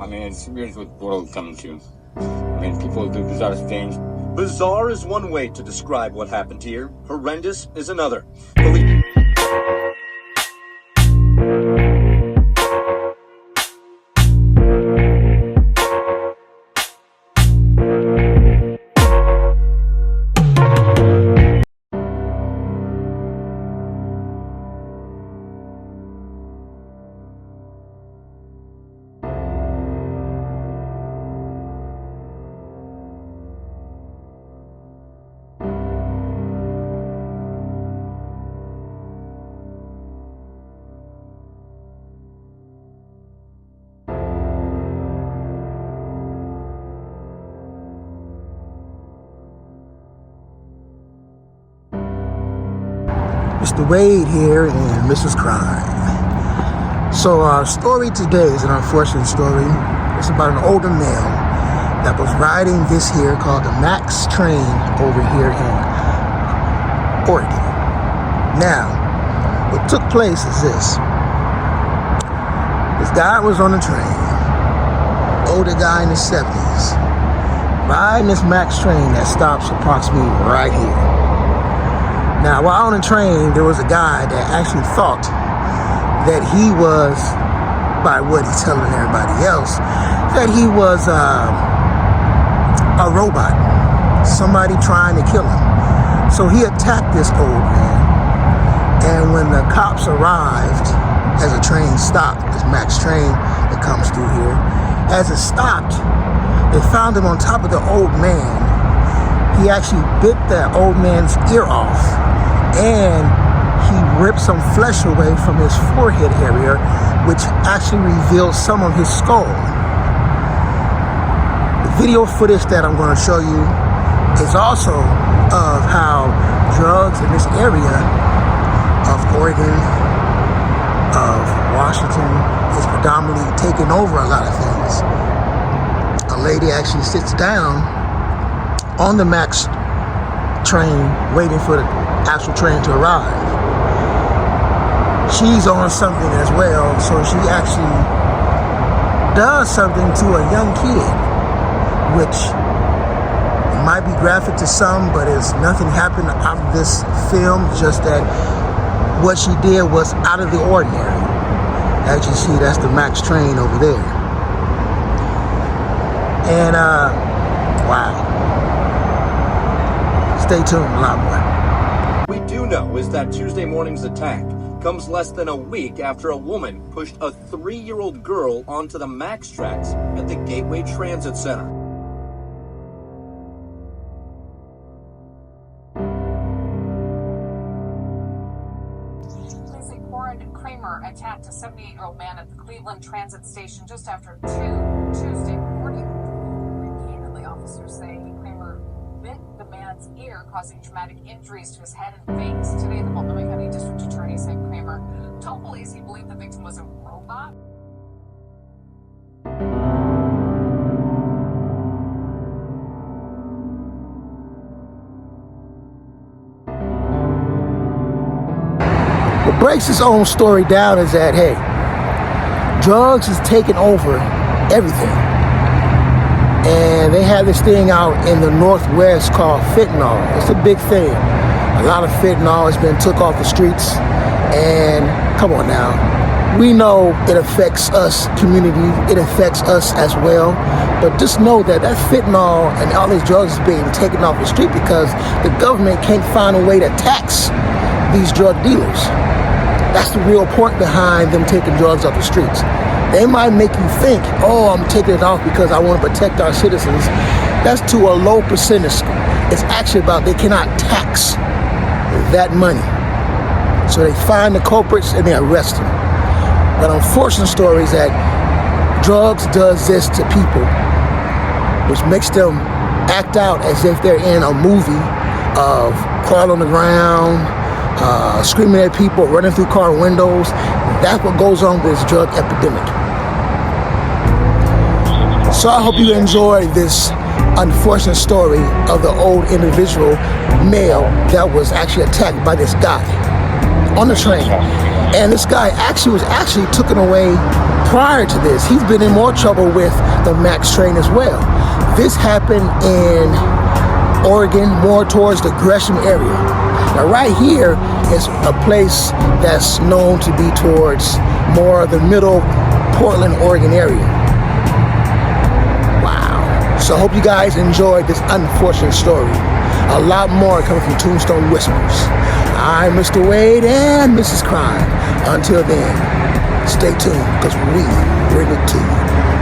I mean, it's weird what the world coming to. I mean, people do bizarre things. Bizarre is one way to describe what happened here. Horrendous is another. Police... Mr. Wade here and Mrs. Crime. So our story today is an unfortunate story. It's about an older male that was riding this here called the Max train over here in Oregon. Now, what took place is this. This guy was on the train, older guy in his 70s, riding this Max train that stops approximately right here. Now, while on the train, there was a guy that actually thought that he was, by what he's telling everybody else, that he was a robot, somebody trying to kill him. So he attacked this old man. And when the cops arrived, as a train stopped, this Max train that comes through here, as it stopped, they found him on top of the old man. He actually bit that old man's ear off. And he ripped some flesh away from his forehead area, which actually revealed some of his skull. The video footage that I'm going to show you is also of how drugs in this area of Oregon, of Washington, is predominantly taking over a lot of things. A lady actually sits down on the Max train waiting for the actual train to arrive. She's on something as well, so she actually does something to a young kid, which might be graphic to some, but it's nothing happened out of this film, just that what she did was out of the ordinary. As you see, that's the Max train over there. And wow. Stay tuned, a lot more. We do know is that Tuesday morning's attack comes less than a week after a woman pushed a 3-year-old girl onto the Max tracks at the Gateway Transit Center. Police say Corin Kramer attacked a 78-year-old man at the Cleveland Transit Station just after 2 Tuesday morning. Repeatedly, officers say Kramer bit the man's ear, causing traumatic injuries to his head and face. Today, the Multnomah County District Attorney said Kramer told police he believed the victim was a robot. What breaks his own story down is that, hey, drugs is taking over everything. And they have this thing out in the Northwest called fentanyl. It's a big thing. A lot of fentanyl has been took off the streets. And come on now, we know it affects us community. It affects us as well. But just know that that fentanyl and all these drugs is being taken off the street because the government can't find a way to tax these drug dealers. That's the real point behind them taking drugs off the streets. They might make you think, oh, I'm taking it off because I want to protect our citizens. That's to a low percentage. It's actually about they cannot tax that money. So they find the culprits and they arrest them. But unfortunate story is that drugs does this to people, which makes them act out as if they're in a movie of crawl on the ground, screaming at people, running through car windows. That's what goes on with this drug epidemic. So I hope you enjoy this unfortunate story of the old individual male that was actually attacked by this guy on the train. And this guy was actually taken away prior to this, he's been in more trouble with the Max train as well. This happened in Oregon, more towards the Gresham area. Now right here is a place that's known to be towards more of the middle Portland, Oregon area. Wow. So I hope you guys enjoyed this unfortunate story. A lot more coming from Tombstone Whispers. I'm Mr. Wade and Mrs. Crime. Until then, stay tuned because we bring it to you.